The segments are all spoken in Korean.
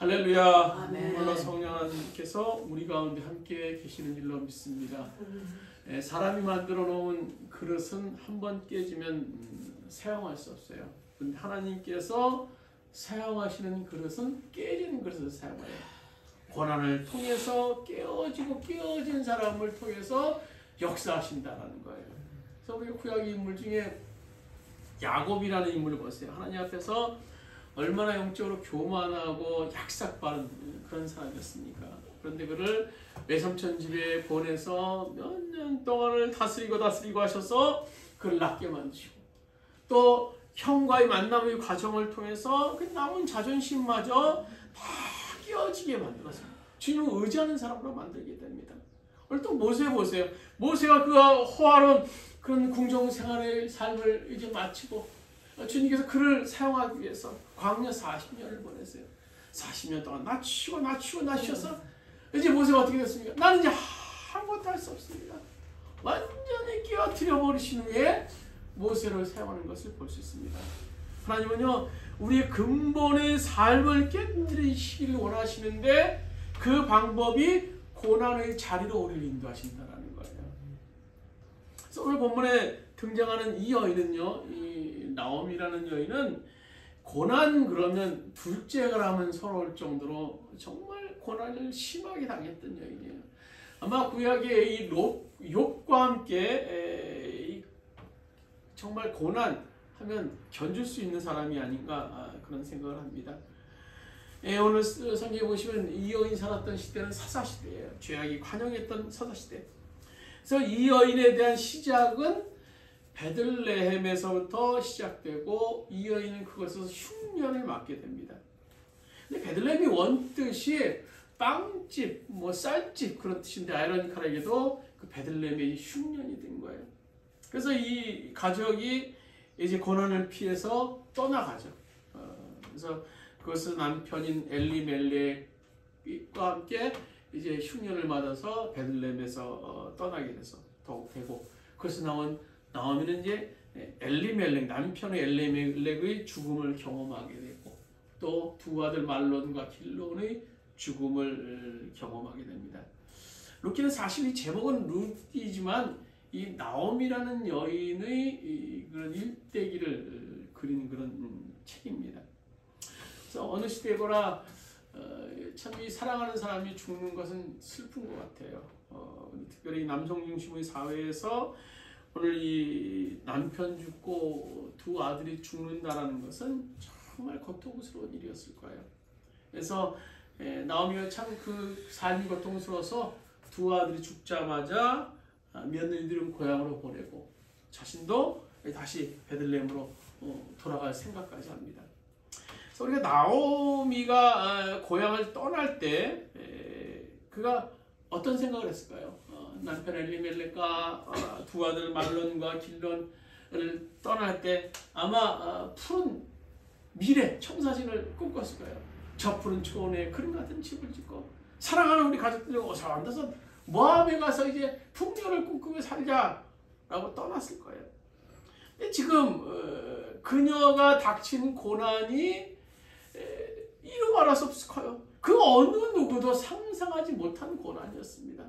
할렐루야. 아멘. 오늘 성령 하나님께서 우리 가운데 함께 계시는 줄로 믿습니다. 사람이 만들어 놓은 그릇은 한번 깨지면 사용할 수 없어요. 근데 하나님께서 사용하시는 그릇은 깨지는 그릇을 사용해요. 고난을 통해서 깨어진 사람을 통해서 역사하신다는 거예요. 그래서 우리 구약 인물 중에 야곱이라는 인물을 보세요. 하나님 앞에서 얼마나 영적으로 교만하고 약삭빠른 그런 사람이었습니까? 그런데 그를 외삼촌 집에 보내서 몇 년 동안을 다스리고 하셔서 그를 낫게 만드시고, 또 형과의 만남의 과정을 통해서 그 남은 자존심마저 다 깨어지게 만들어서 주님을 의지하는 사람으로 만들게 됩니다. 오늘 또 모세 보세요. 모세가 그가 호화로운 그런 궁정 생활의 삶을 이제 마치고 주님께서 그를 사용하기 위해서 광야 40년을 보냈어요. 40년 동안 낮추셔서 이제 모세가 어떻게 됐습니까? 나는 이제 아무것도 할 수 없습니다. 완전히 깨어뜨려 버리신 후에 모세를 사용하는 것을 볼 수 있습니다. 하나님은요, 우리의 근본의 삶을 깨뜨리시기를 원하시는데 그 방법이 고난의 자리로 우리를 인도하신다는 거예요. 그래서 오늘 본문에 등장하는 이 여인은요, 이 나옴이라는 여인은 고난 그러면 둘째가 하면 서러울 정도로 정말 고난을 심하게 당했던 여인이에요. 아마 구약의 이 욥과 함께 정말 고난하면 견딜 수 있는 사람이 아닌가 그런 생각을 합니다. 오늘 성경에 보시면 이 여인이 살았던 시대는 사사시대예요. 죄악이 관영했던 사사시대. 그래서 이 여인에 대한 시작은 베들레헴에서부터 시작되고 이 여인은 그것에서 흉년을 맞게 됩니다. 근데 베들레헴이 원뜻이 빵집, 쌀집 그런 뜻인데 아이러니컬하게도 그 베들레헴의 흉년이 된 거예요. 그래서 이 가족이 이제 고난을 피해서 떠나가죠. 그래서 그것은 남편인 엘리멜렉과 함께 이제 흉년을 맞아서 베들레헴에서 떠나게 돼서 되고, 그래서 나온 나오미는 이제 엘리멜렉, 남편의 엘리멜렉의 죽음을 경험하게 되고, 또 두 아들 말론과 길론의 죽음을 경험하게 됩니다. 루키는 사실 이 제목은 루디지만 이 나옴이라는 여인의 그런 일대기를 그린 그런 책입니다. 그래서 어느 시대거나 참 이 사랑하는 사람이 죽는 것은 슬픈 것 같아요. 특별히 남성 중심의 사회에서 오늘 이 남편 죽고 두 아들이 죽는다라는 것은 정말 고통스러운 일이었을 거예요. 그래서 나오미가 참 그 삶이 고통스러워서 두 아들이 죽자마자 며느리들은 고향으로 보내고 자신도 다시 베들레헴으로 돌아갈 생각까지 합니다. 그래서 우리가 나오미가 고향을 떠날 때 그가 어떤 생각을 했을까요? 남편 엘리멜렉과 두 아들 말론과 길론을 떠날 때 아마 푸른 미래 청사진을 꿈꿨을 거예요. 저 푸른 초원에 그림 같은 집을 짓고 사랑하는 우리 가족들이 어서 앉아서 모압에 가서 이제 풍요를 꿈꾸며 살자라고 떠났을 거예요. 근데 지금 그녀가 닥친 고난이 이루 말할 수 없을 거예요. 그 어느 누구도 상상하지 못한 고난이었습니다.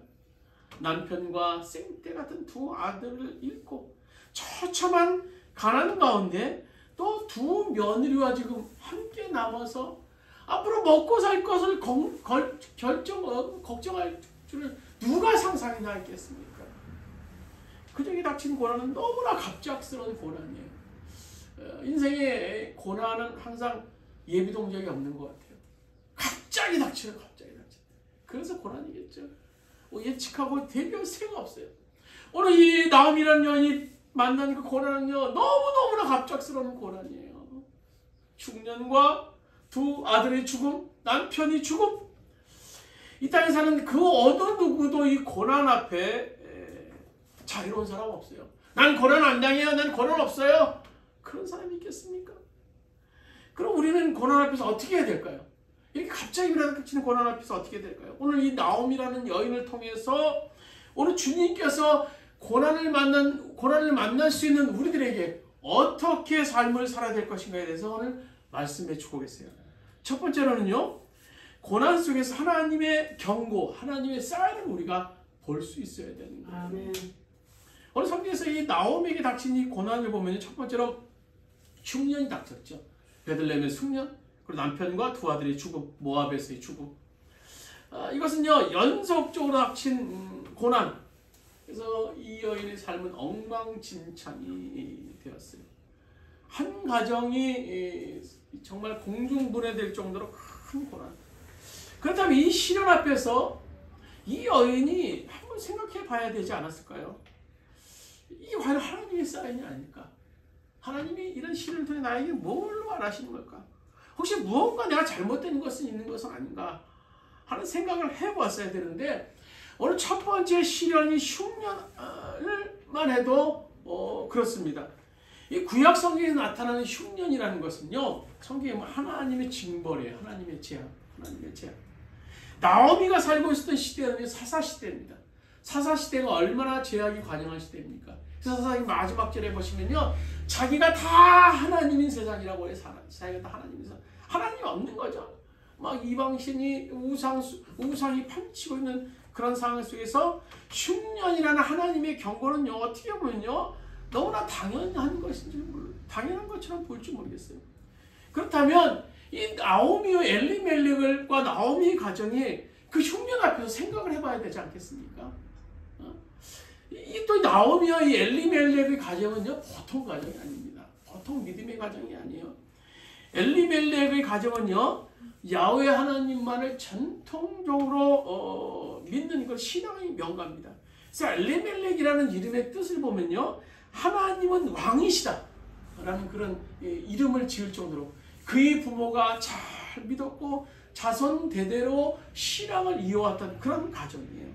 남편과 생떼 같은 두 아들을 잃고 처참한 가난 가운데 또 두 며느리와 지금 함께 남아서 앞으로 먹고 살 것을 걱정할 줄을 누가 상상이나 했겠습니까? 그녀에게 닥친 고난은 너무나 갑작스러운 고난이에요. 인생의 고난은 항상 예비 동작이 없는 것 같아요. 갑자기 닥쳐요. 그래서 고난이겠죠. 예측하고 대비할 새가 없어요. 오늘 이 나옴이라는 여인이 만난 그 고난은요, 너무너무나 갑작스러운 고난이에요. 흉년과 두 아들의 죽음, 남편이 죽음. 이 땅에 사는 그 어느 누구도 이 고난 앞에 자유로운 사람 없어요. 난 고난 안 당해요. 난 고난 없어요. 그런 사람이 있겠습니까? 그럼 우리는 고난 앞에서 어떻게 해야 될까요? 이렇게 갑자기 밀어닥치는 고난 앞에서 어떻게 해야 될까요? 오늘 이 나옴이라는 여인을 통해서 오늘 주님께서 고난을 만날 수 있는 우리들에게 어떻게 삶을 살아야 될 것인가에 대해서 오늘 말씀해 주고 계세요. 첫 번째로는요, 고난 속에서 하나님의 경고, 하나님의 사인을 우리가 볼 수 있어야 되는 거예요. 아멘. 오늘 성경에서 이 나오미에게 닥친 이 고난을 보면 첫 번째로 흉년이 닥쳤죠. 베들레헴의 흉년, 그리고 남편과 두 아들의 죽음, 모압에서의 죽음. 이것은요 연속적으로 닥친 고난. 그래서 이 여인의 삶은 엉망진창이 되었어요. 한 가정이 정말 공중분해될 정도로 큰 고난. 그렇다면 이 시련 앞에서 이 여인이 한번 생각해 봐야 되지 않았을까요? 이게 과연 하나님의 사인이 아닐까? 하나님이 이런 시련을 통해 나에게 뭘로 말하시는 걸까? 혹시 무언가 내가 잘못된 것은 있는 것은 아닌가 하는 생각을 해보았어야 되는데, 오늘 첫 번째 시련이 흉년만 해도 그렇습니다. 이 구약 성경에 나타나는 흉년이라는 것은요, 성경에 하나님의 징벌이에요. 하나님의 재앙, 하나님의 재앙. 나오미가 살고 있었던 시대는 사사시대입니다. 사사시대가 얼마나 죄악이 관영한 시대입니까? 사사기 마지막 절에 보시면요, 자기가 다 하나님인 세상이라고 해요. 자기가 다 하나님인 세상. 하나님이 없는 거죠. 막 이방신이 우상이 판치고 있는 그런 상황 속에서 흉년이라는 하나님의 경고는요, 어떻게 보면요, 너무나 당연한 것인지 당연한 것처럼 보일지 모르겠어요. 그렇다면 이 나오미와 엘리멜렉과 나오미의 가정이 그 흉년 앞에서 생각을 해봐야 되지 않겠습니까? 이 또 나오미와 이 엘리멜렉의 가정은요, 보통 가정이 아닙니다. 보통 믿음의 가정이 아니에요. 엘리멜렉의 가정은요, 야훼 하나님만을 전통적으로 믿는 것, 신앙의 명가입니다. 그래서 엘리멜렉이라는 이름의 뜻을 보면요, 하나님은 왕이시다 라는 그런 이름을 지을 정도로 그의 부모가 잘 믿었고 자손 대대로 신앙을 이어왔던 그런 가정이에요.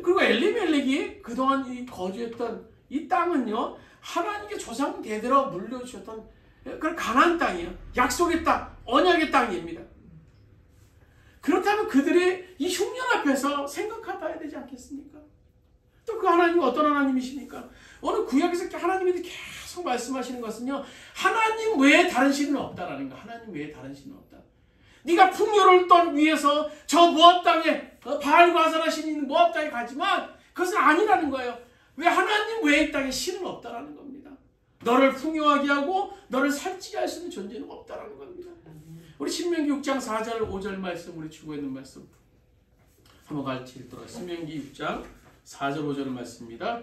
그리고 엘리멜렉이 그동안 거주했던 이 땅은요, 하나님께 조상 대대로 물려주셨던 그런 가나안 땅이에요. 약속의 땅, 언약의 땅입니다. 그렇다면 그들이 이 흉년 앞에서 생각해봐야 되지 않겠습니까? 또 그 하나님은 어떤 하나님이십니까? 오늘 구약에서 하나님이 계속 말씀하시는 것은요, 하나님 외에 다른 신은 없다라는 거. 하나님 외에 다른 신은 없다. 네가 풍요를 떠 위해서 저 모압 땅에 바알과 아세라 신이 있는 모압 땅에 가지만 그것은 아니라는 거예요. 왜? 하나님 외의 땅에 신은 없다라는 겁니다. 너를 풍요하게 하고 너를 살찌게 할 수 있는 존재는 없다라는 겁니다. 우리 신명기 6장 4절 5절 말씀, 우리 주고 있는 말씀 한번 같이 읽도록. 신명기 6장 4절 5절 말씀입니다.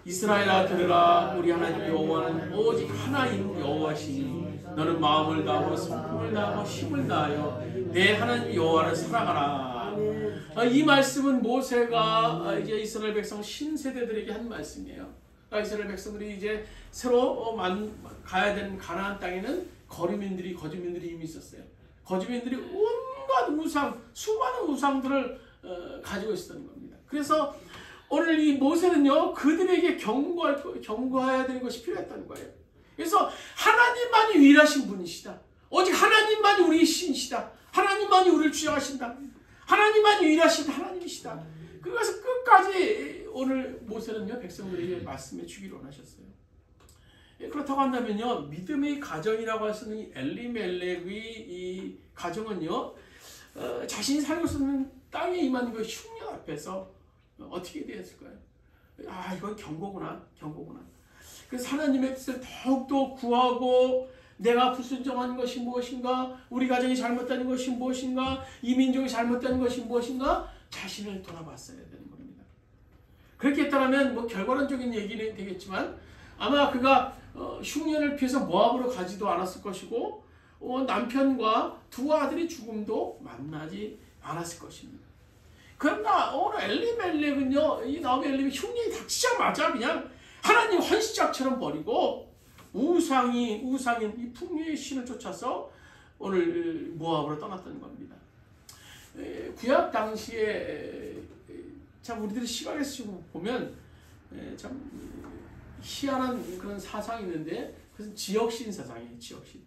이스라엘아 들으라. 우리 하나님 여호와는 오직 하나인 여호와시니 너는 마음을 다하고 성품을 다하고 힘을 다하여 내 하나님 여호와를 사랑하라. 이 말씀은 모세가 이제 이스라엘 백성 신세대들에게 한 말씀이에요. 이스라엘 백성들이 이제 새로 가야 되는 가나안 땅에는 거주민들이 이미 있었어요. 거주민들이 온갖 우상, 수많은 우상들을 가지고 있었던 겁니다. 그래서 오늘 이 모세는요, 그들에게 경고해야 되는 것이 필요했다는 거예요. 그래서 하나님만이 유일하신 분이시다. 오직 하나님만이 우리의 신이시다. 하나님만이 우리를 주장하신다. 하나님만이 유일하신 하나님이시다. 그래서 끝까지 오늘 모세는요, 백성들에게 말씀해 주기로 하셨어요. 그렇다고 한다면요, 믿음의 가정이라고 할 수 있는 이 엘리멜렉의 이 가정은요, 자신이 살고 있는 땅에 임한 그 흉년 앞에서 어떻게 되었을까요? 아, 이건 경고구나. 그래서 하나님의 뜻을 더욱더 구하고, 내가 불순종한 것이 무엇인가, 우리 가정이 잘못된 것이 무엇인가, 이 민족이 잘못된 것이 무엇인가, 자신을 돌아봤어야 되는 겁니다. 그렇게 했다면 뭐 결과론적인 얘기는 되겠지만 아마 그가 흉년을 피해서 모압으로 가지도 않았을 것이고, 남편과 두 아들의 죽음도 만나지 않았을 것입니다. 그러나 오늘 엘리멜렉은요, 이 나오미 엘리멜렉 흉년이 닥치자마자 그냥 하나님 헌시작처럼 버리고 우상인 이 풍요의 신을 쫓아서 오늘 모압으로 떠났던 겁니다. 구약 당시에 참 우리들의 시각에서 보면 참 희한한 그런 사상이 있는데, 그것은 지역신 사상이에요. 지역신.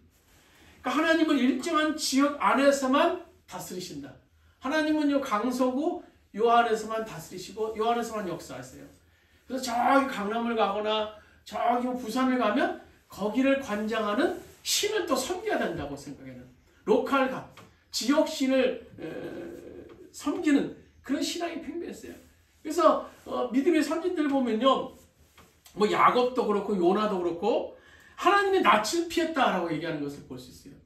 그러니까 하나님은 일정한 지역 안에서만 다스리신다. 하나님은요, 강서구 요 안에서만 다스리시고 요 안에서만 역사하세요. 그래서 저기 강남을 가거나 저기 부산을 가면 거기를 관장하는 신을 또 섬겨야 된다고 생각해요. 로컬 갓. 지역신을 섬기는 그런 신앙이 팽배했어요. 그래서 믿음의 선진들 보면요, 뭐 야곱도 그렇고 요나도 그렇고 하나님의 낯을 피했다라고 얘기하는 것을 볼 수 있어요.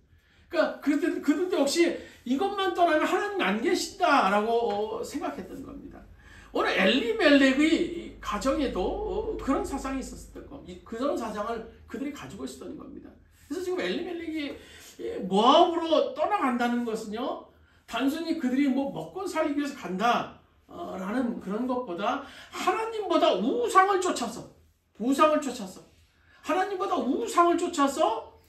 그러니까 그들도 역시 이것만 떠나면 하나님 안 계신다라고 생각했던 겁니다. 오늘 엘리멜렉의 가정에도 그런 사상이 있었을 겁니다. 그런 사상을 그들이 가지고 있었던 겁니다. 그래서 지금 엘리멜렉이 모압으로 떠나간다는 것은요, 단순히 그들이 뭐 먹고 살기 위해서 간다라는 그런 것보다 하나님보다 우상을 쫓아서 하나님보다 우상을 쫓아서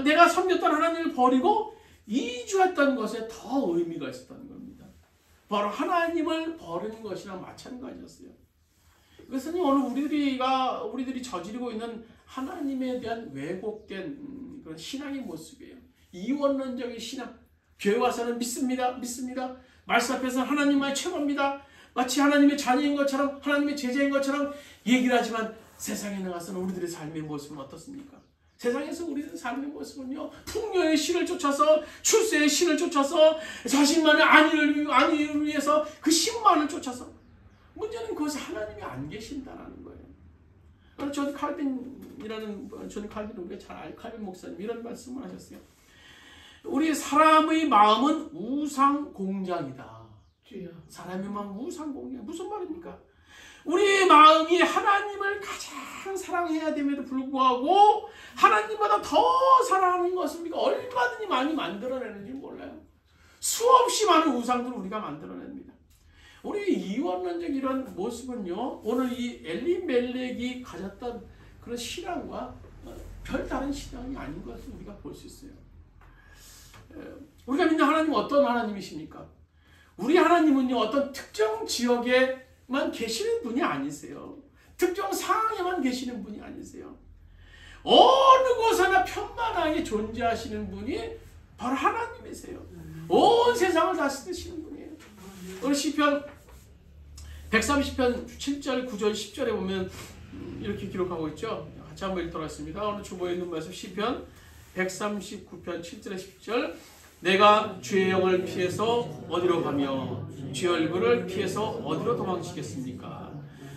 내가 섬겼던 하나님을 버리고 이주했던 것에 더 의미가 있었던 겁니다. 바로 하나님을 버리는 것이랑 마찬가지였어요. 이것은 오늘 우리들이 저지르고 있는 하나님에 대한 왜곡된 그런 신앙의 모습이에요. 이원론적인 신앙. 교회 와서는 믿습니다. 말씀 앞에서는 하나님만이 최고입니다. 마치 하나님의 자녀인 것처럼, 하나님의 제자인 것처럼 얘기를 하지만 세상에 나가서는 우리들의 삶의 모습은 어떻습니까? 세상에서 우리들의 삶의 모습은요, 풍요의 신을 쫓아서, 출세의 신을 쫓아서, 자신만의 안위를 위해서 그 신만을 쫓아서, 문제는 그것이 하나님이 안 계신다는 거예요. 존 칼빈 우리가 잘 알 칼빈 목사님 이런 말씀을 하셨어요. 우리 사람의 마음은 우상 공장이다. 사람의 마음 우상 공장. 무슨 말입니까? 우리의 마음이 하나님을 가장 사랑해야 됨에도 불구하고 하나님보다 더 사랑하는 것을 우리가 얼마든지 많이 만들어내는지 몰라요. 수없이 많은 우상들을 우리가 만들어냅니다. 우리 이원론적 이런 모습은요, 오늘 이 엘리멜렉이 가졌던 그런 신앙과 별다른 신앙이 아닌 것을 우리가 볼 수 있어요. 우리가 믿는 하나님은 어떤 하나님이십니까? 우리 하나님은요, 어떤 특정 지역에만 계시는 분이 아니세요. 특정 상황에만 계시는 분이 아니세요. 어느 곳에나 편만하게 존재하시는 분이 바로 하나님이세요. 온 세상을 다스리시는 분이에요. 오늘 시편 130편 7절, 9절, 10절에 보면 이렇게 기록하고 있죠. 같이 한번 읽도록 하겠습니다. 오늘 주보에 있는 말씀 시편 139편 7절에 10절. 내가 주의 영을 피해서 어디로 가며 주의 얼굴을 피해서 어디로 도망치겠습니까?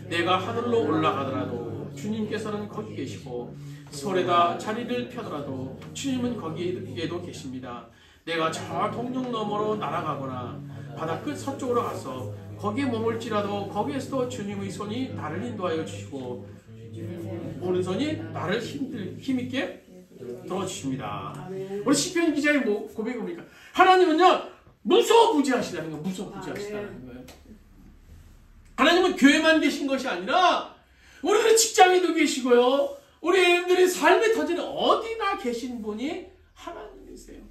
내가 하늘로 올라가더라도 주님께서는 거기 계시고 솔에다 자리를 펴더라도 주님은 거기에도 계십니다. 내가 저 동력 너머로 날아가거나 바다 끝 서쪽으로 가서 거기에 머물지라도 거기에서도 주님의 손이 나를 인도하여 주시고 오른손이 나를 힘있게 들어주십니다. 우리 시편 기자의 고백이 뭡니까? 하나님은요, 무소부지하시다는 거예요. 무소부지하시다는 거예요. 하나님은 교회만 계신 것이 아니라 우리들의 직장에도 계시고요, 우리 애들의 삶의 터전에 어디나 계신 분이 하나님이세요.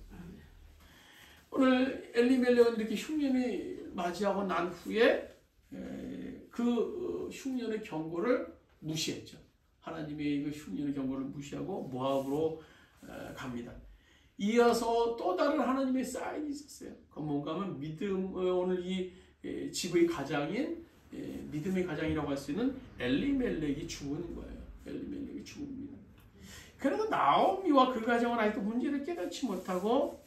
오늘 엘리멜렉은 이렇게 흉년이 맞이하고 난 후에 그 흉년의 경고를 무시했죠. 하나님의 그 흉년의 경고를 무시하고 모압으로 갑니다. 이어서 또 다른 하나님의 사인이 있었어요. 그건 뭔가 하면 오늘 이 집의 가장인 믿음의 가장이라고 할 수 있는 엘리멜렉이 죽은 거예요. 엘리멜렉이 죽습니다. 그래도 나오미와 그 가정은 아직도 문제를 깨닫지 못하고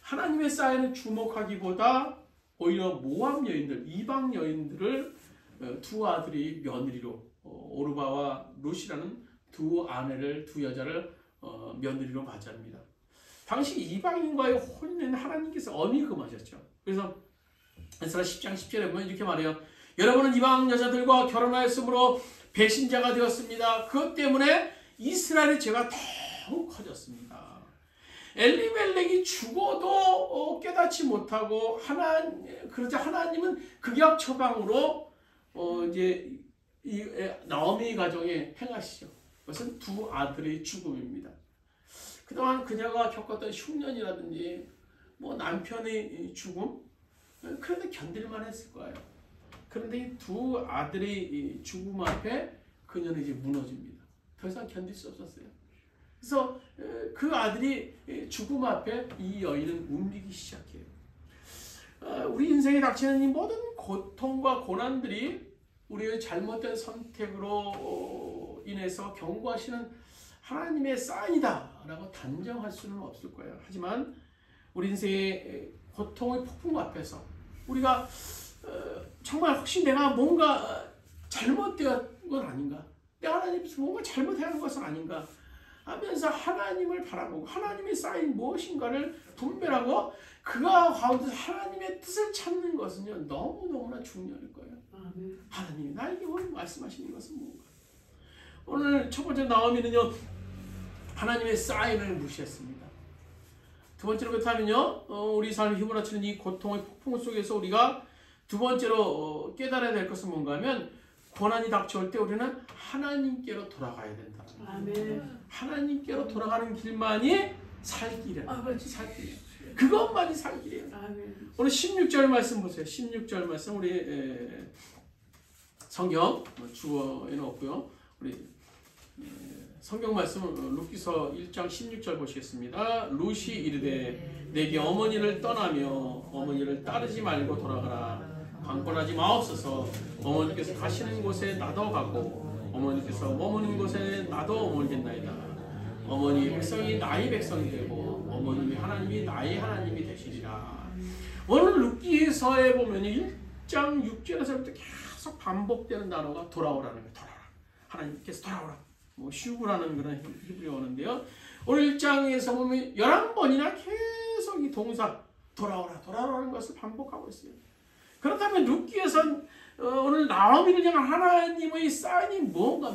하나님의 사인을 주목하기보다 오히려 모압 여인들, 이방 여인들을 두 아들이 며느리로, 오르바와 룻이라는 두 여자를 며느리로 맞이합니다. 당시 이방인과의 혼인은 하나님께서 엄히 금하셨죠. 그래서 에스라 10장 10절에 보면 이렇게 말해요. 여러분은 이방 여자들과 결혼하였으므로 배신자가 되었습니다. 그것 때문에 이스라엘의 죄가 더욱 커졌습니다. 엘리멜렉이 죽어도 깨닫지 못하고 그러자 하나님은 극약 처방으로 이제 이 나오미 가정에 행하시죠. 그것은 두 아들의 죽음입니다. 그동안 그녀가 겪었던 흉년이라든지 뭐 남편의 죽음, 그래도 견딜만 했을 거예요. 그런데 이 두 아들의 죽음 앞에 그녀는 이제 무너집니다. 더 이상 견딜 수 없었어요. 그래서 그 아들이 죽음 앞에 이 여인은 움직이기 시작해요. 우리 인생에 닥치는 이 모든 고통과 고난들이 우리의 잘못된 선택으로 인해서 경고하시는 하나님의 사인이다 라고 단정할 수는 없을 거예요. 하지만 우리 인생의 고통의 폭풍 앞에서 우리가 정말 혹시 내가 뭔가 잘못된 건 아닌가? 내가 하나님께서 뭔가 잘못한 것은 아닌가? 하면서 하나님을 바라보고 하나님의 쌓인 무엇인가를 분별하고 그 가운데서 하나님의 뜻을 찾는 것은요 너무너무나 중요할 거예요. 하나님이 나에게 오늘 말씀하시는 것은 뭔가? 오늘 첫 번째 나오미는요 하나님의 사인을 무시했습니다. 두 번째로 그렇다면요 우리 삶이 휘몰아치는 이 고통의 폭풍 속에서 우리가 두 번째로 깨달아야 될 것은 뭔가 하면 고난이 닥쳐올 때 우리는 하나님께로 돌아가야 된다. 아멘. 하나님께로 돌아가는 길만이 살 길이에요. 살 길. 그것만이 살 길이에요. 아멘. 오늘 16절 말씀 보세요. 16절 말씀 우리 성경 주어에 놓고요. 우리 성경 말씀 룻기서 1장 16절 보시겠습니다. 룻이 이르되 내게 어머니를 떠나며 어머니를 따르지 말고 돌아가라. 강권하지 마옵소서. 어머니께서 가시는 곳에 나도 가고 어머니께서 머무는 곳에 나도 머물겠나이다. 어머니의 백성이 나의 백성이 되고 어머님의 하나님이 나의 하나님이 되시리라. 오늘 룻기서에 보면 1장 6절에서부터 계속 반복되는 단어가 돌아오라는 거예요. 돌아오라. 하나님께서 돌아오라. 뭐 슈브라는 그런 히브리어인데요. 오늘 1장에서 보면 11번이나 계속 이 동사 돌아오라 돌아오라는 것을 반복하고 있어요. 그렇다면 룻기에선 오늘 나오미를 향한 하나님의 사인이 뭔가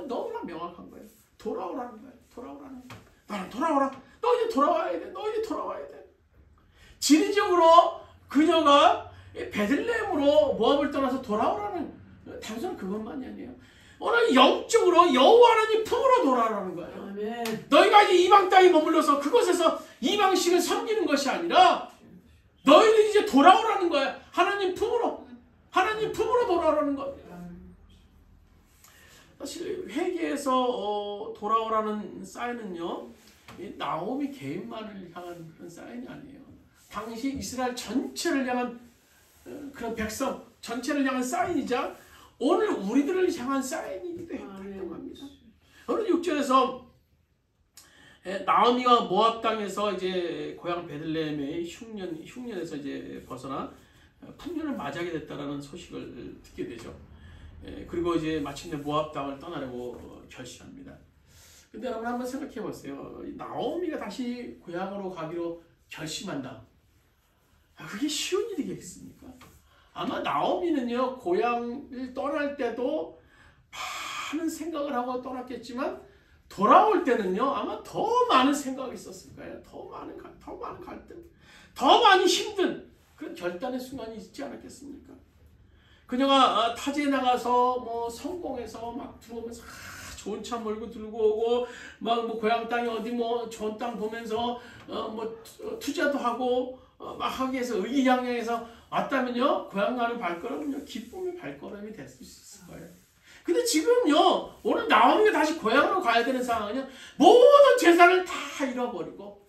너무나 명확한 거예요. 돌아오라는 거예요. 돌아오라는 거예요. 나는 돌아오라. 너 이제 돌아와야 돼. 너 이제 돌아와야 돼. 지리적으로 그녀가 베들레헴으로 모압을 떠나서 돌아오라는 단순한 그것만이 아니에요. 오늘 영적으로 여호와 하나님 품으로 돌아오라는 거예요. 아멘. 너희가 이제 이방 땅에 머물러서 그곳에서 이방신을 섬기는 것이 아니라 너희는 이제 돌아오라는 거야. 하나님 품으로 돌아오라는 겁니다. 사실 회개에서 돌아오라는 사인은요 나오미 개인만을 향한 그런 사인이 아니에요. 당시 이스라엘 전체를 향한 그런 백성 전체를 향한 사인이자 오늘 우리들을 향한 사인이기도 했던 겁니다. 오늘 6절에서 나오미가 모압 땅에서 이제 고향 베들레헴의 흉년에서 이제 벗어나 풍년을 맞이하게 됐다라는 소식을 듣게 되죠. 그리고 이제 마침내 모압 땅을 떠나려고 결심합니다. 근데 여러분 한번 생각해 보세요. 나오미가 다시 고향으로 가기로 결심한다. 그게 쉬운 일이겠습니까? 아마 나오미는요 고향을 떠날 때도 많은 생각을 하고 떠났겠지만 돌아올 때는요 아마 더 많은 생각이 있었을 거예요. 더 많은 갈등, 더 많이 힘든 그런 결단의 순간이 있지 않았겠습니까? 그녀가 타지에 나가서 뭐 성공해서 막 들어오면서 좋은 차 몰고 들고 오고 막 뭐 고향 땅에 어디 뭐 좋은 땅 보면서 뭐 투자도 하고 막 하기 위해서 의기양양해서 왔다면요 고향 가는 발걸음은요 기쁨의 발걸음이 될 수 있을 거예요. 근데 지금요 오늘 나오미가 다시 고향으로 가야 되는 상황은요 모든 재산을 다 잃어버리고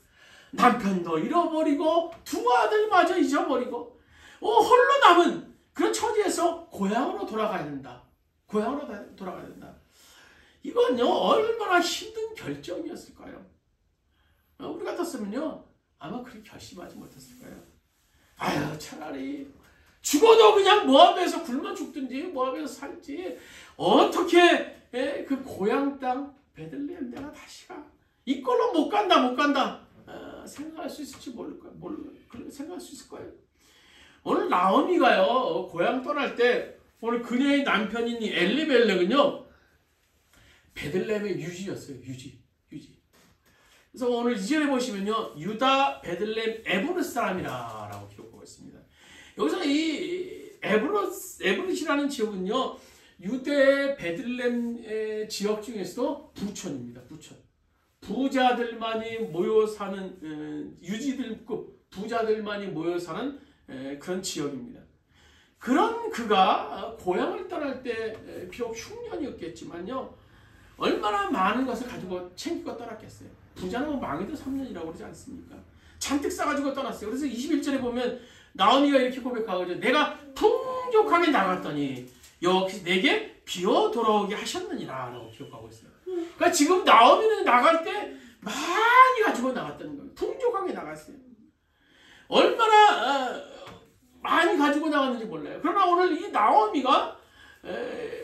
남편도 잃어버리고 두 아들마저 잊어버리고 홀로 남은 그런 처지에서 고향으로 돌아가야 된다. 고향으로 돌아가야 된다. 이건요 얼마나 힘든 결정이었을까요? 우리 같았으면요 아마 그렇게 결심하지 못했을 거예요. 아유 차라리 죽어도 그냥 모압에서 굶어 죽든지 모압에서 살지 어떻게 그 고향 땅 베들레헴 내가 다시 가 이걸로 못 간다 생각할 수 있을지 모를 생각할 수 있을 거예요. 오늘 나오미가요 고향 떠날 때 오늘 그녀의 남편인 엘리멜렉은요 베들레헴의 유지였어요. 유지. 그래서 오늘 2절에 보시면요 유다 베들레헴 에브롯 사람이라고 기록하고 있습니다. 여기서 이 에브롯이라는 지역은요 유대 베들레헴 지역 중에서도 부촌입니다. 부촌. 부자들만이 모여 사는 유지들급 부자들만이 모여 사는 그런 지역입니다. 그런 그가 고향을 떠날 때 비록 흉년이었겠지만요 얼마나 많은 것을 가지고 챙기고 떠났겠어요. 부자는 망해도 3년이라고 그러지 않습니까? 잔뜩 싸가지고 떠났어요. 그래서 21절에 보면 나오미가 이렇게 고백하거든요. 내가 풍족하게 나갔더니 역시 내게 비어 돌아오게 하셨느니라 라고 기록하고 있어요. 그러니까 지금 나오미는 나갈 때 많이 가지고 나갔다는 거예요. 풍족하게 나갔어요. 얼마나 많이 가지고 나갔는지 몰라요. 그러나 오늘 이 나오미가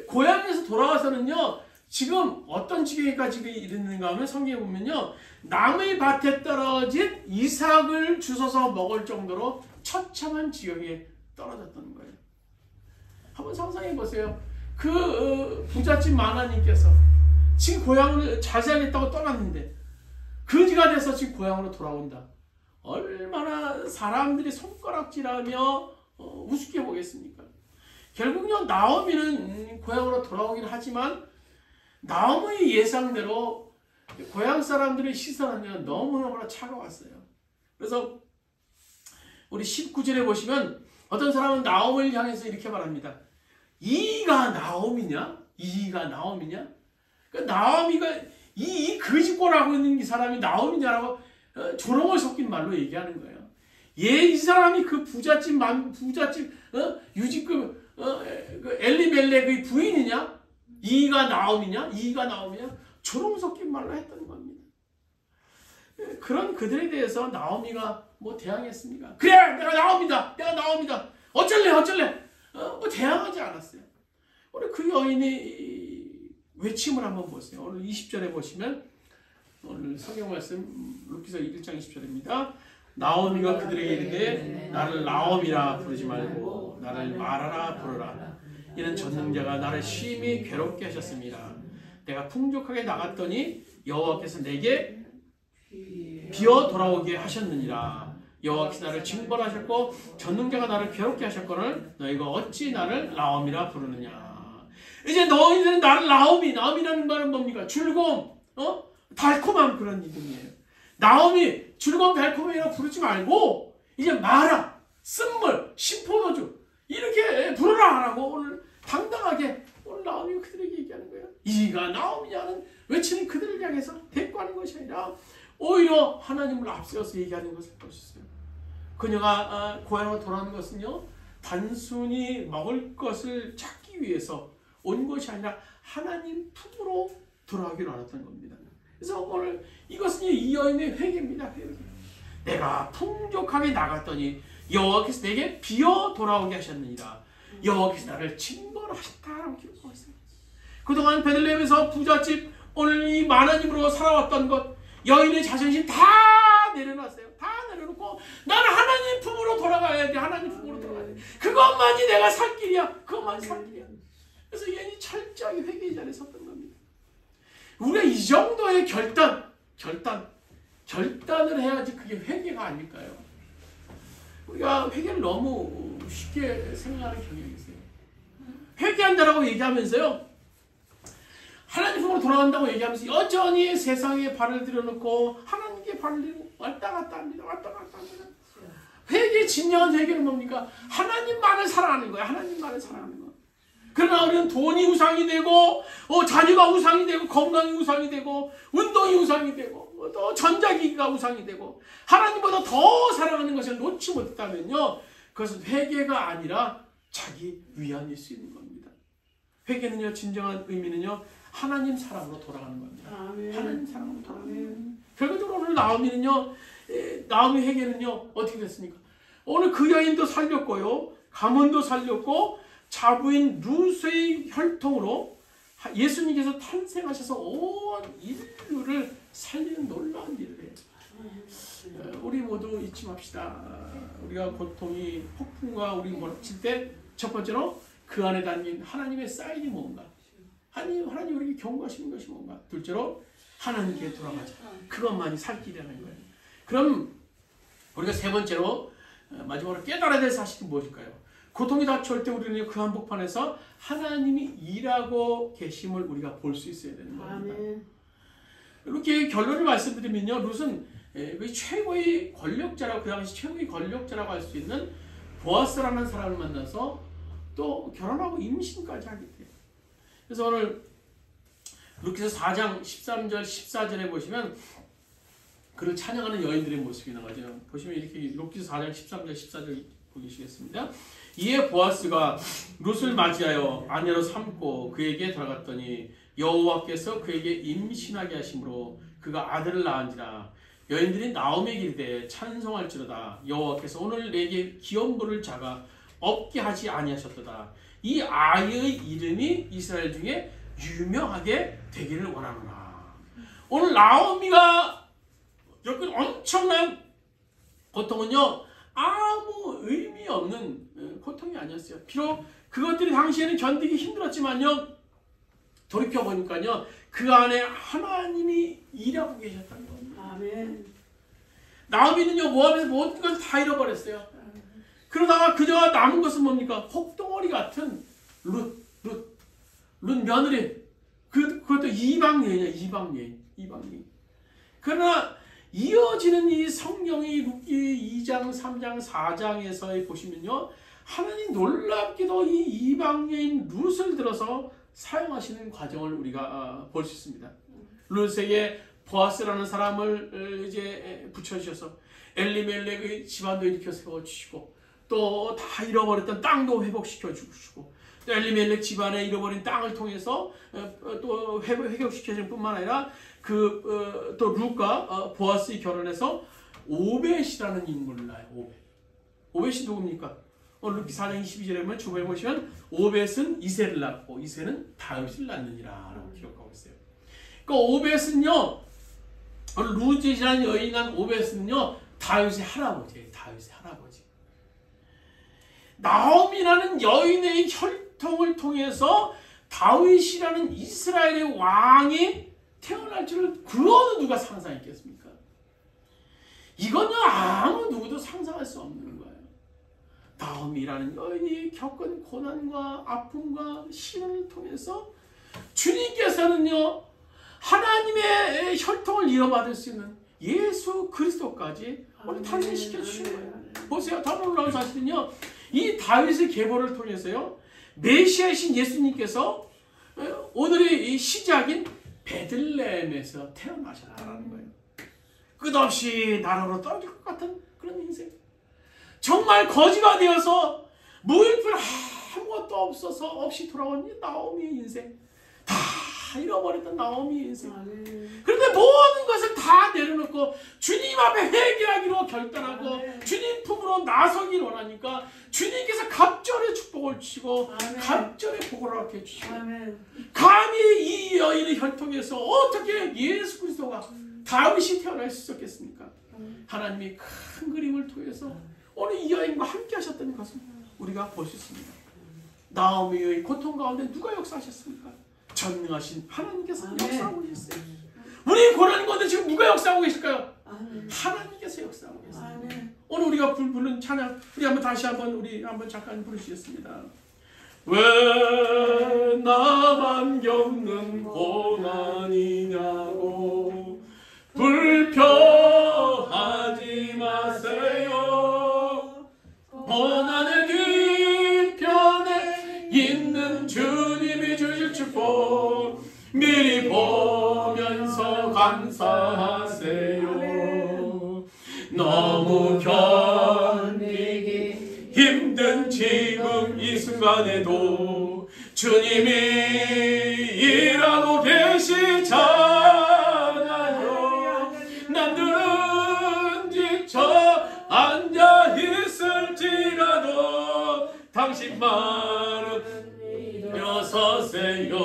고향에서 돌아와서는요, 지금 어떤 지경까지 이르는가 하면 성경에 보면요, 남의 밭에 떨어진 이삭을 주워서 먹을 정도로 처참한 지경에 떨어졌다는 거예요. 한번 상상해 보세요. 그 부잣집 마나님께서 지금 고향을 자제하겠다고 떠났는데 거지가 돼서 지금 고향으로 돌아온다. 얼마나 사람들이 손가락질하며 우습게 보겠습니까? 결국요, 나오미는 고향으로 돌아오긴 하지만 나오미의 예상대로 고향 사람들의 시선은 너무너무나 차가웠어요. 그래서 우리 19절에 보시면 어떤 사람은 나오미를 향해서 이렇게 말합니다. 이가 나오미냐? 이가 나오미냐? 그러니까 나오미가 이 거짓골하고 있는 이 사람이 나오미냐라고 조롱을 섞인 말로 얘기하는 거예요. 이 사람이 그 부잣집 유지급 그 엘리멜렉의 부인이냐? 이가 나오미냐? 이가 나오미냐? 조롱 섞인 말로 했던 겁니다. 그런 그들에 대해서 나오미가 뭐 대항했습니까? 그래, 내가 나옵니다. 내가 나옵니다. 어쩔래? 뭐 대항하지 않았어요. 오늘 그 여인의 외침을 한번 보세요. 오늘 20절에 보시면 오늘 성경 말씀 루키서 1장 20절입니다. 나오미가 그들에게 이르되 나를 나오미라 부르지 말고 나를 마라라 부르라. 이는 전능자가 나를 심히 괴롭게 하셨습니다. 내가 풍족하게 나갔더니 여호와께서 내게 비어 돌아오게 하셨느니라. 여호와께서 나를 징벌하셨고 전능자가 나를 괴롭게 하셨거늘 너희가 어찌 나를 나오미라 부르느냐. 이제 너희들은 나를 나오미라는 말은 뭡니까? 즐거움, 달콤한 그런 이름이에요. 나오미, 즐거움, 달콤이라고 부르지 말고 이제 마라, 쓴물, 신포도주 이렇게 부르라라고 오늘 당당하게 오늘 나오미가 그들에게 얘기하는 거예요. 이가 나오미냐는 외치는 그들을 향해서 대꾸하는 것이 아니라 오히려 하나님을 앞세워서 얘기하는 것을 보셨어요. 그녀가 고향으로 돌아오는 것은요, 단순히 먹을 것을 찾기 위해서 온 것이 아니라 하나님 품으로 돌아오기를 원했던 겁니다. 그래서 오늘 이것은 이 여인의 회개입니다. 회개. 내가 풍족하게 나갔더니 여호와께서 내게 비어 돌아오게 하셨느니라. 여호와께서 나를 징벌하셨다라고 기록하고 있어요. 그동안 베들레헴에서 부잣집 오늘 이 마나님으로 살아왔던 것, 여인의 자존심 다 내려놨어요. 다 내려놓고 나는 하나님 품으로 돌아가야 돼. 하나님 품으로 돌아가야 돼. 그것만이 내가 살 길이야. 그것만이 살 길이야. 그래서 여인이 철저하게 회개의 자리에 섰던 겁니다. 우리가 이 정도의 결단을 해야지 그게 회개가 아닐까요? 우리가 회개를 너무 쉽게 생각하는 경향이 있어요. 회개한다라고 얘기하면서요, 하나님 품으로 돌아간다고 얘기하면서 여전히 세상에 발을 들여놓고 하나님께 발을 들고 왔다 갔다 합니다. 회개의 진정한 회개는 뭡니까? 하나님만을 사랑하는 거예요. 하나님만을 사랑하는 거예요. 그러나 우리는 돈이 우상이 되고 자녀가 우상이 되고 건강이 우상이 되고 운동이 우상이 되고 또 전자기기가 우상이 되고 하나님보다 더 사랑하는 것을 놓지 못했다면요, 그것은 회개가 아니라 자기 위안일 수 있는 겁니다. 회개는요, 진정한 의미는요, 하나님 사랑으로 돌아가는 겁니다. 아멘. 하나님 사랑으로 돌아가는 겁니다. 결과적으로 오늘 나오미 회개는요 어떻게 됐습니까? 오늘 그 여인도 살렸고요, 가문도 살렸고 자부인 룻의 혈통으로 예수님께서 탄생하셔서 온 인류를 살리는 놀라운 일을 해요. 우리 모두 잊지 맙시다. 우리가 고통이 폭풍과 우리 몰아칠 때 첫 번째로 그 안에 담긴 하나님의 사인이 뭔가, 하나님 우리에게 경고하시는 것이 뭔가, 둘째로 하나님께 돌아가자. 그것만이 살 길이라는 거예요. 그럼 우리가 세 번째로 마지막으로 깨달아야 될 사실이 무엇일까요? 고통이 닥쳐올 때 우리는 그 한복판에서 하나님이 일하고 계심을 우리가 볼 수 있어야 되는 겁니다. 아멘. 이렇게 결론을 말씀드리면요, 룻은 최고의 권력자라고, 그 당시 최고의 권력자라고 할 수 있는 보아스라는 사람을 만나서 또 결혼하고 임신까지 하게 돼요. 그래서 오늘 룻기서 4장 13절 14절에 보시면 그를 찬양하는 여인들의 모습이 나오죠. 보시면 이렇게 룻기서 4장 13절 14절 보시겠습니다. 이에 보아스가 룻을 맞이하여 아내로 삼고 그에게 들어갔더니 여호와께서 그에게 임신하게 하심으로 그가 아들을 낳은지라. 여인들이 나오미에게 이르되 찬송할지로다. 여호와께서 오늘 내게 기업물을 자가 없게 하지 아니하셨도다. 이 아이의 이름이 이스라엘 중에 유명하게 되기를 원하노라. 오늘 나오미가 겪은 엄청난 고통은요, 아무 의미 없는 고통이 아니었어요. 비록 그것들이 당시에는 견디기 힘들었지만요, 돌이켜보니까요, 그 안에 하나님이 일하고 계셨다는 겁니다. 아멘. 나오미는요, 모압에서 모든 것을 다 잃어버렸어요. 그러다가 그녀가 남은 것은 뭡니까? 혹덩어리 같은 룻 며느리. 그것도 이방 여인이야, 이방 여인. 그러나 이어지는 이 성경의 룻기 2장, 3장, 4장에서 보시면요, 하나님 놀랍게도 이 이방 여인 룻을 들어서 사용하시는 과정을 우리가 볼 수 있습니다. 룻에게 보아스라는 사람을 이제 붙여주셔서 엘리멜렉의 집안도 일으켜 세워주시고, 또 다 잃어버렸던 땅도 회복시켜 주시고, 또 엘리멜렉 집안에 잃어버린 땅을 통해서 또 회복시켜줄 뿐만 아니라 또 룻과 보아스의 결혼해서 오벳이라는 인물을 낳아요. 오벳이 누굽니까? 룻기 4장 22절에 보면 주보에 보시면 오벳은 이새를 낳고 이새는 다윗을 낳느니라 라고 기록하고 있어요. 그러니까 오벳은요, 룻이라는 여인한 오벳은요, 다윗의 할아버지예요. 다윗의 할아버지. 나오미라는 여인의 혈통을 통해서 다윗이라는 이스라엘의 왕이 태어날 줄을 그 어느 누가 상상했겠습니까? 이건요, 아무 누구도 상상할 수 없는 거예요. 나오미라는 여인이 겪은 고난과 아픔과 시련을 통해서 주님께서는요, 하나님의 혈통을 이어받을 수 있는 예수 그리스도까지 오늘 탄생시켜 주신 거예요. 보세요. 더 놀라운 사실은요, 이 다윗의 계보를 통해서요, 메시아이신 예수님께서 오늘의 이 시작인 베들레헴에서 태어나셨다는 거예요. 끝없이 나라로 떨어질 것 같은 그런 인생. 정말 거지가 되어서 무일푼 아무것도 없이 돌아온 이 나오미의 인생. 다 잃어버렸던 나오미의 인생. 그런데 모든 것을 다 내려놓고 주님 앞에 회개하기로 결단하고 주님 품으로 나서기를 원하니까 주님께서 갑절의 축복을 주시고 갑절의 복을 허락해 주시고, 감히 이 여인의 혈통에서 어떻게 예수 그리스도가 다윗이 태어날 수 있었겠습니까? 하나님이 큰 그림을 통해서 오늘 이 여인과 함께 하셨다는 것을 우리가 볼 수 있습니다. 나오미의 고통 가운데 누가 역사하셨습니까? 전능하신 하나님께서 역사하고 계셨어요. 우리 고난 가운데 지금 누가 역사하고 계실까요? 하나님께서 역사하고 계세요. 오늘 우리가 부르는 찬양, 우리 한번 잠깐 부르시겠습니다. 왜 나만 겪는 고난이냐고 불평하지 마세요. 고난의 뒤편에 있는 주님이 주실 축복 미리 보면서 감사하세요. 너무 견디기 힘든 지금 이 순간에도 주님이 일하고 계시잖아요. 남들은 지쳐 앉아 있을지라도 당신만은 일어서세요.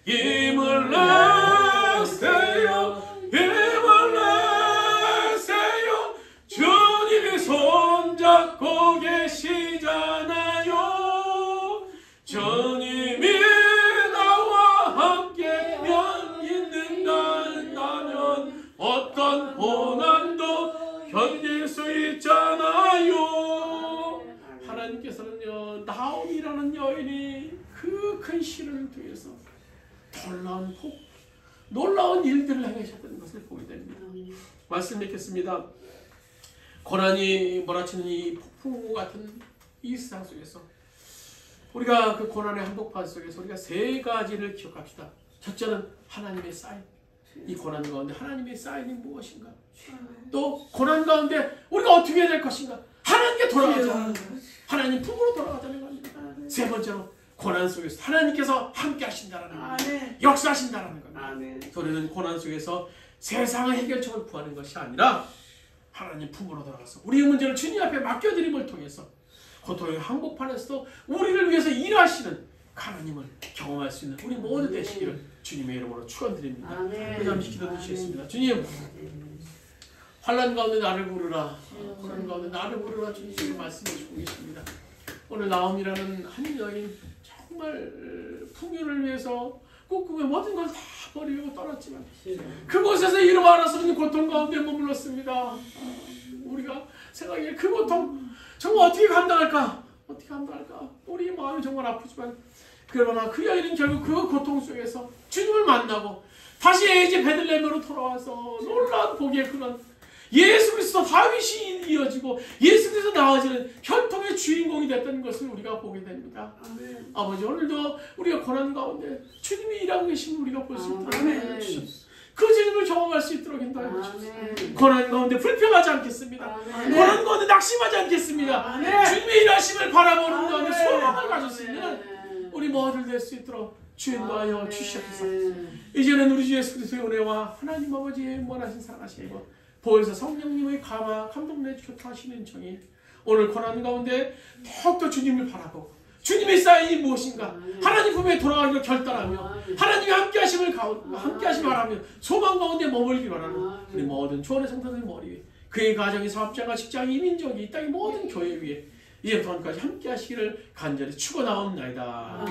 힘을 내세요. 힘을 내세요. 주님이 손잡고 계시잖아요. 주님이 나와 함께면 있는다면 어떤 고난도 견딜 수 있잖아요. 하나님께서는요, 나오미라는 여인이 그 큰 시련을 통해서 놀라운 일들을 행하셨다는 것을 보게 됩니다. 말씀 맺겠습니다. 고난이 몰아치는 이 폭풍 같은 이 세상 속에서 우리가 그 고난의 한복판 속에서 우리가 세 가지를 기억합시다. 첫째는 하나님의 사인. 이 고난 가운데 하나님의 사인이 무엇인가? 또 고난 가운데 우리가 어떻게 해야 될 것인가? 하나님께 돌아가자. 하나님 품으로 돌아가자는 겁니다. 세 번째로 고난 속에서 하나님께서 함께 하신다라는 겁니다. 역사하신다라는 겁니다. 우리는 고난 속에서 세상의 해결책을 구하는 것이 아니라 하나님 품으로 돌아가서 우리의 문제를 주님 앞에 맡겨드림을 통해서 고통의 한복판에서도 우리를 위해서 일하시는 하나님을 경험할 수 있는 우리 모두 되시기를 주님의 이름으로 축원드립니다. 우리 잠시 기도드리겠습니다. 주님, 환난 가운데 나를 부르라. 환난 가운데 나를 부르라. 주님의 말씀해 주고 계십니다. 오늘 나옴이라는 한 여인 정말 풍요를 위해서 꿈꾸며 모든 걸 다 버리고 떠났지만 그곳에서 이름 알아서는 고통 가운데 머물렀습니다. 우리가 생각해 그 고통 정말 어떻게 감당할까? 어떻게 감당할까? 우리 마음이 정말 아프지만 그러나 그 여인은 결국 그 고통 속에서 주님을 만나고 다시 에이지 베들레헴으로 돌아와서 놀라운 복의 그런 예수 그리스도 다윗이 이어지고 예수 그리스도 나아지는 혈통의 주인공이 됐다는 것을 우리가 보게 됩니다. 아멘. 아버지, 오늘도 우리가 고난 가운데 주님이 일하고 계심을 우리가 볼 수 있도록 해주시옵소서. 그 주님을 경험할 수 있도록 인도해 주시옵소서. 고난 가운데 불평하지 않겠습니다. 아멘. 고난 가운데 낙심하지 않겠습니다. 아멘. 주님의 일하심을 바라보는 가운데 소망을 가질 수 있는 우리 모두들 될 수 있도록 주 인도하여 주시옵소서. 이제는 우리 주 예수 그리스도의 은혜와 하나님 아버지의 무한하신 사랑하시고 보혜사 성령님의 감동 내주시는 정이 오늘 고난 가운데 더욱더 주님을 바라보고 주님의 사인이 무엇인가 하나님 품에 돌아가기로 결단하며 하나님의 함께하심을 바라며 소망 가운데 머물기 바라는 우리 모든 주원의 성도들 머리 위에 그의 가정의 사업장과 직장 이민족이 이 땅의 모든 교회 위에 이제부터까지 함께하시기를 간절히 축원하옵나이다.